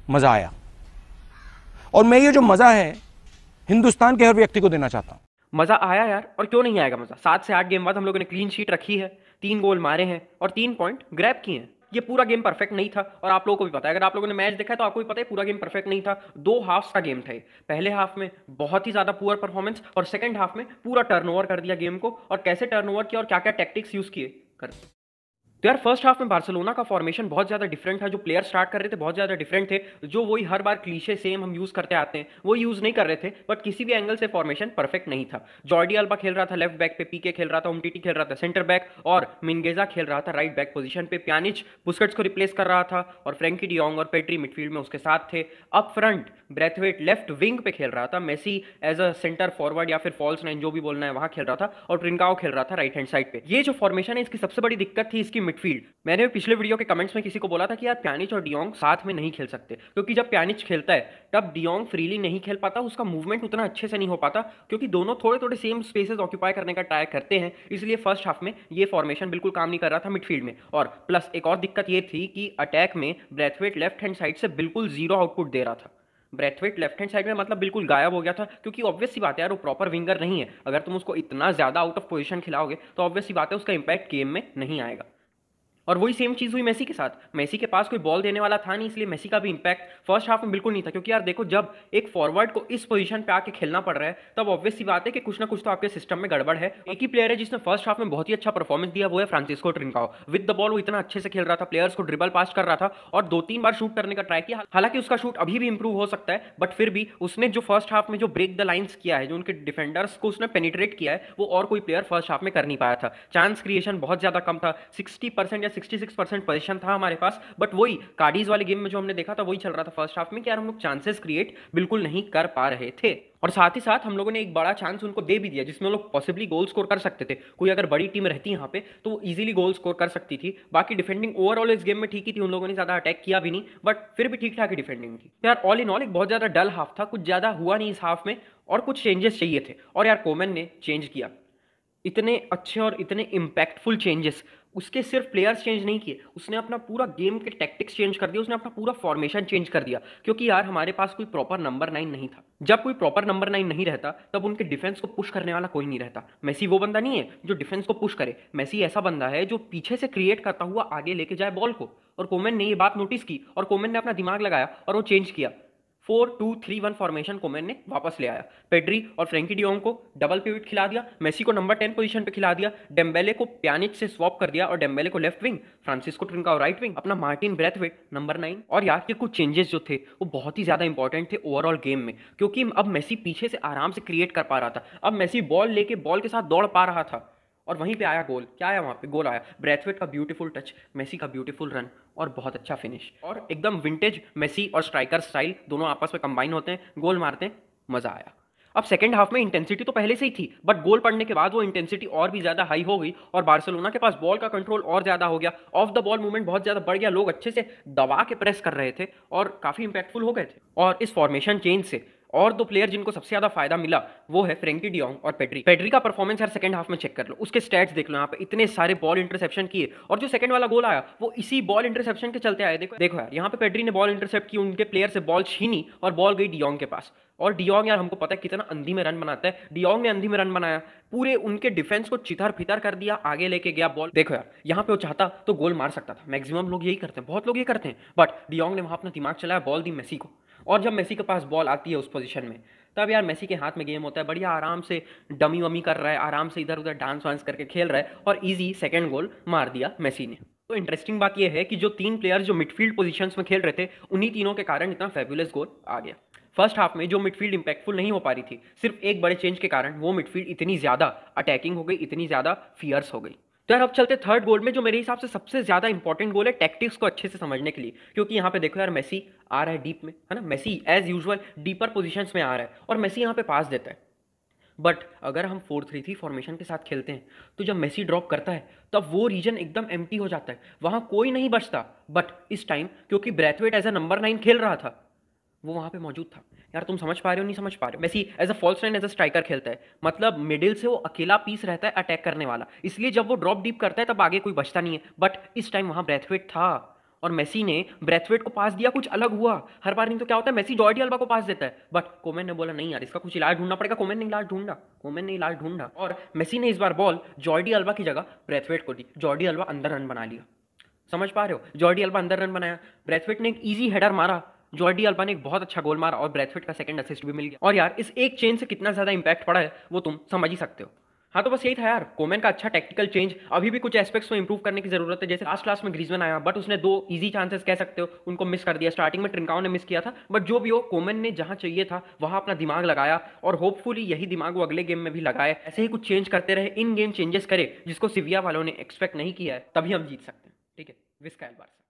मजा आया। और मैं ये जो मजा है हिंदुस्तान के हर व्यक्ति को देना चाहता हूं। मजा आया यार, और क्यों नहीं आएगा मजा। 7 से 8 गेम बाद हम लोगों ने क्लीन शीट रखी है, 3 गोल मारे हैं और 3 पॉइंट ग्रैब किए हैं। ये पूरा गेम परफेक्ट नहीं था और आप लोगों को भी पता है, अगर आप लोगों ने मैच देखा है तो आपको भी पता है पूरा गेम परफेक्ट नहीं था। 2 हाफ्स का गेम था ये। पहले हाफ में बहुत ही ज्यादा पुअर परफॉर्मेंस और सेकंड हाफ में पूरा टर्नओवर कर दिया गेम को। और कैसे टर्नओवर किया और क्या क्या टैक्टिक्स यूज किए कर। तो यार फर्स्ट हाफ में बार्सिलोना का फॉर्मेशन बहुत ज़्यादा डिफरेंट था। जो प्लेयर स्टार्ट कर रहे थे बहुत ज़्यादा डिफरेंट थे, जो वही हर बार क्लीशे सेम हम यूज़ करते आते हैं वो यूज़ नहीं कर रहे थे। बट किसी भी एंगल से फॉर्मेशन परफेक्ट नहीं था। जॉर्डी अल्बा खेल रहा था लेफ्ट बैक पे, पीके खेल रहा था, उमटीटी खेल रहा था सेंटर बैक और मिनगेजा खेल रहा था राइट बैक पोजीशन पे। प्यानिच बुस्केट्स को रिप्लेस कर रहा था और फ्रैंकी डियोंग और पेड्री मिडफील्ड में उसके साथ थे। Up front Braithwaite left wing पे खेल रहा था, Messi as a centre forward या फिर फॉल्स नाइन जो भी बोलना है वहां खेल रहा था और ट्रिंकाओ खेल रहा था राइट हैंड साइड पे। ये जो फॉर्मेशन है इसकी सबसे बड़ी दिक्कत थी इसकी मिडफील्ड। मैंने पिछले वीडियो के कमेंट्स में किसी को बोला था कि यार प्यानिच और डियोंग साथ में नहीं खेल सकते, क्योंकि जब प्यानिच खेलता है तब डियोंग फ्रीली नहीं खेल पाता, उसका मूवमेंट उतना अच्छे से नहीं हो पाता, क्योंकि दोनों थोड़े थोड़े सेम स्पेसेस ऑक्यूपाई करने का ट्राई करते हैं। इसलिए फर्स्ट हाफ में ये फॉर्मेशन बिल्कुल काम नहीं कर रहा था मिडफील्ड में। और प्लस एक और दिक्कत ये थी कि अटैक में ब्रैथवेट लेफ्ट हैंड साइड से बिल्कुल जीरो आउटपुट दे रहा था। ब्रैथवेट लेफ्ट हैंड साइड में मतलब बिल्कुल गायब हो गया था, क्योंकि ऑब्वियस सी बात है यार वो प्रॉपर विंगर नहीं है। अगर तुम उसको इतना ज्यादा आउट ऑफ पोजीशन खिलाओगे तो ऑब्वियस सी बात है उसका इंपैक्ट गेम में नहीं आएगा। और वही सेम चीज़ हुई मेसी के साथ। मेसी के पास कोई बॉल देने वाला था नहीं, इसलिए मेसी का भी इंपैक्ट फर्स्ट हाफ में बिल्कुल नहीं था। क्योंकि यार देखो जब एक फॉरवर्ड को इस पोजीशन पे आके खेलना पड़ रहा है तब ऑब्वियस सी बात है कि कुछ ना कुछ तो आपके सिस्टम में गड़बड़ है। एक ही प्लेयर है जिसने फर्स्ट हाफ में बहुत ही अच्छा परफॉर्मेंस दिया, वो है फ्रांसिस्को ट्रिंकाओ। विद द बॉल वो इतना अच्छे से खेल रहा था, प्लेयर्स को ड्रिबल पास कर रहा था और 2-3 बार शूट करने का ट्राई किया। हालांकि उसका शूट अभी भी इंप्रूव हो सकता है, बट फिर भी उसने जो फर्स्ट हाफ में जो ब्रेक द लाइन्स किया है, जो उनके डिफेंडर्स को उसने पेनिट्रेट किया है, वो और कोई प्लेयर फर्स्ट हाफ में कर नहीं पाया था। चांस क्रिएशन बहुत ज्यादा कम था, 60% या 66% था हमारे पास। बट वही कार्डीज वाले गेम में जो हमने देखा था वही चल रहा था फर्स्ट हाफ में कि यार हम लोग चांसेस क्रिएट बिल्कुल नहीं कर पा रहे थे। और साथ ही साथ हम लोगों ने एक बड़ा चांस उनको दे भी दिया जिसमें लोग पॉसिबली गोल स्कोर कर सकते थे। कोई अगर बड़ी टीम रहती यहाँ पे तो वो इजीली गोल स्कोर कर सकती थी। बाकी डिफेंडिंग ओवरऑल इस गेम में ठीक ही थी, उन लोगों ने ज्यादा अटैक किया भी नहीं, बट फिर भी ठीक ठाक ही डिफेंडिंग थी। यार ऑल इन ऑल एक बहुत ज्यादा डल हाफ था, कुछ ज्यादा हुआ नहीं इस हाफ में और कुछ चेंजेस चाहिए थे और यार कोमन ने चेंज किया। इतने अच्छे और इतने इम्पैक्टफुल चेंजेस। उसके सिर्फ प्लेयर्स चेंज नहीं किए, उसने अपना पूरा गेम के टैक्टिक्स चेंज कर दिया, उसने अपना पूरा फॉर्मेशन चेंज कर दिया। क्योंकि यार हमारे पास कोई प्रॉपर नंबर 9 नहीं था। जब कोई प्रॉपर नंबर 9 नहीं रहता तब उनके डिफेंस को पुश करने वाला कोई नहीं रहता। मेसी वो बंदा नहीं है जो डिफेंस को पुश करे, मेसी ऐसा बंदा है जो पीछे से क्रिएट करता हुआ आगे लेके जाए बॉल को। और कोमन ने ये बात नोटिस की और कोमन ने अपना दिमाग लगाया और वो चेंज किया। 4-2-3-1 फॉर्मेशन को मैंने वापस ले आया। पेड्री और फ्रैंकी डियोंग को डबल पिवट खिला दिया, मेसी को नंबर 10 पोजीशन पे खिला दिया, डेम्बेले को प्यानिच से स्वैप कर दिया और डेम्बेले को left wing, Francisco Trincao right wing, अपना मार्टिन ब्रैथवेट नंबर 9। और यार ये कुछ चेंजेस जो थे वो बहुत ही ज्यादा इंपॉर्टेंट थे ओवरऑल गेम में, क्योंकि अब मेसी पीछे से आराम से क्रिएट कर पा रहा था। अब मेसी बॉल लेके बॉल के साथ दौड़ पा रहा था और वहीं पे आया गोल। क्या आया वहां पे? गोल आया। ब्रैथवेट का ब्यूटीफुल टच, मेसी का ब्यूटीफुल रन और बहुत अच्छा फिनिश और एकदम विंटेज मेसी और स्ट्राइकर स्टाइल दोनों आपस में कंबाइन होते हैं, गोल मारते हैं, मजा आया। अब सेकंड हाफ में इंटेंसिटी तो पहले से ही थी, बट गोल पड़ने के बाद वो इंटेंसिटी और भी ज्यादा हाई हो गई और बार्सिलोना के पास बॉल का कंट्रोल और ज्यादा हो गया, ऑफ द बॉल मूवमेंट बहुत ज्यादा बढ़ गया, लोग अच्छे से दबा के प्रेस कर रहे थे और काफी इंपैक्टफुल हो गए थे। और इस फॉर्मेशन चेंज से और 2 प्लेयर जिनको सबसे ज्यादा फायदा मिला वो है फ्रैंकी डियोंग और पेड्री। पेड्री का परफॉर्मेंस यार सेकंड हाफ में चेक कर लो, उसके स्टैट्स देख लो, यहाँ पे इतने सारे बॉल इंटरसेप्शन किए और जो सेकंड वाला गोल आया वो इसी बॉल इंटरसेप्शन के चलते आए। देखो देखो यार यहाँ पे पेड्री ने बॉल इंटरसेप्ट की, उनके प्लेयर से बॉल छीनी और बॉल गई डियोंग के पास। और डियोंग यार हमको पता है कितना अंधी में रन बनाता है, डियोंग ने अंधी में रन बनाया, पूरे उनके डिफेंस को चिथर फितर कर दिया, आगे लेके गया बॉल। देखो यार यहाँ पे वो चाहता तो गोल मार सकता था, मैक्सिमम लोग यही करते हैं, बहुत लोग ये करते हैं, बट डियोंग ने वहां अपना दिमाग चलाया, बॉल दी मेसी को। और जब मेसी के पास बॉल आती है उस पोजीशन में तब यार मेसी के हाथ में गेम होता है, बढ़िया आराम से डमी वमी कर रहा है, आराम से इधर उधर डांस वांस करके खेल रहा है और इजी सेकंड गोल मार दिया मेसी ने। तो इंटरेस्टिंग बात यह है कि जो 3 प्लेयर्स जो मिडफील्ड पोजीशंस में खेल रहे थे उन्हीं तीनों के कारण इतना फेबुलस गोल आ गया। फर्स्ट हाफ में जो मिडफील्ड इंपैक्टफुल नहीं हो पा रही थी, सिर्फ एक बड़े चेंज के कारण वो मिडफील्ड इतनी ज्यादा अटैकिंग हो गई, इतनी ज्यादा फियर्स हो गई। तो यार अब चलते थर्ड गोल में, जो मेरे हिसाब से सबसे ज्यादा इंपॉर्टेंट गोल है टैक्टिक्स को अच्छे से समझने के लिए। क्योंकि यहाँ पे देखो यार मेसी आ रहा है डीप में, है ना, Messi as usual deeper positions में आ रहा है और मेसी यहाँ पे पास देता है। बट अगर हम 4-3-3 फॉर्मेशन के साथ खेलते हैं तो जब मेसी ड्रॉप करता है तब वो रीजन एकदम एम्प्टी हो जाता है, वहां कोई नहीं बचता। बट इस टाइम क्योंकि ब्रैथवेट एज अ नंबर 9 खेल रहा था वो वहां पे मौजूद था। यार तुम समझ पा रहे हो नहीं समझ पा रहे हो? Messi as a false nine as a striker खेलता है, मतलब मिडिल से वो अकेला पीस रहता है अटैक करने वाला, इसलिए जब वो ड्रॉप डीप करता है तब आगे कोई बचता नहीं है। बट इस टाइम वहां ब्रैथवेट था और मेसी ने ब्रैथवेट को पास दिया, कुछ अलग हुआ। हर बार नहीं तो क्या होता है, मेसी जॉर्डी अल्बा को पास देता है, बट कोमेन ने बोला नहीं यार, इसका कुछ इलाज ढूंढना पड़ेगा। कोमेन ने इलाज ढूंढा और मेसी ने इस बार बॉल जॉर्डी अल्बा की जगह ब्रैथवेट को दी। जॉर्डी अल्बा अंदर रन बना लिया, समझ पा रहे हो? जॉर्डी अल्बा अंदर रन बनाया, ब्रैथवेट ने एक ईजी हेडर मारा, जॉर्डी अल्बा ने एक बहुत अच्छा गोल मारा और ब्रैथवेट का सेकंड असिस्ट भी मिल गया। और यार इस एक चेंज से कितना ज्यादा इंपैक्ट पड़ा है वो तुम समझ ही सकते हो। हाँ तो बस यही था यार, कोमेन का अच्छा टेक्टिकल चेंज। अभी भी कुछ एस्पेक्ट्स में इंप्रूव करने की जरूरत है, जैसे लास्ट में ग्रीजमैन आया बट उसने 2 इजी चांसेस कह सकते हो उनको मिस कर दिया। स्टार्टिंग में ट्रिंकाओ ने मिस किया था, बट जो भी हो कोमेन ने जहां चाहिए था वहां अपना दिमाग लगाया और होपफुली यही दिमाग वो अगले गेम में भी लगाए। ऐसे ही कुछ चेंज करते रहे, इन गेम चेंजेस करे जिसको सिविया वालों ने एक्सपेक्ट नहीं किया है, तभी हम जीत सकते हैं। ठीक है, विस्कायल बार्सा।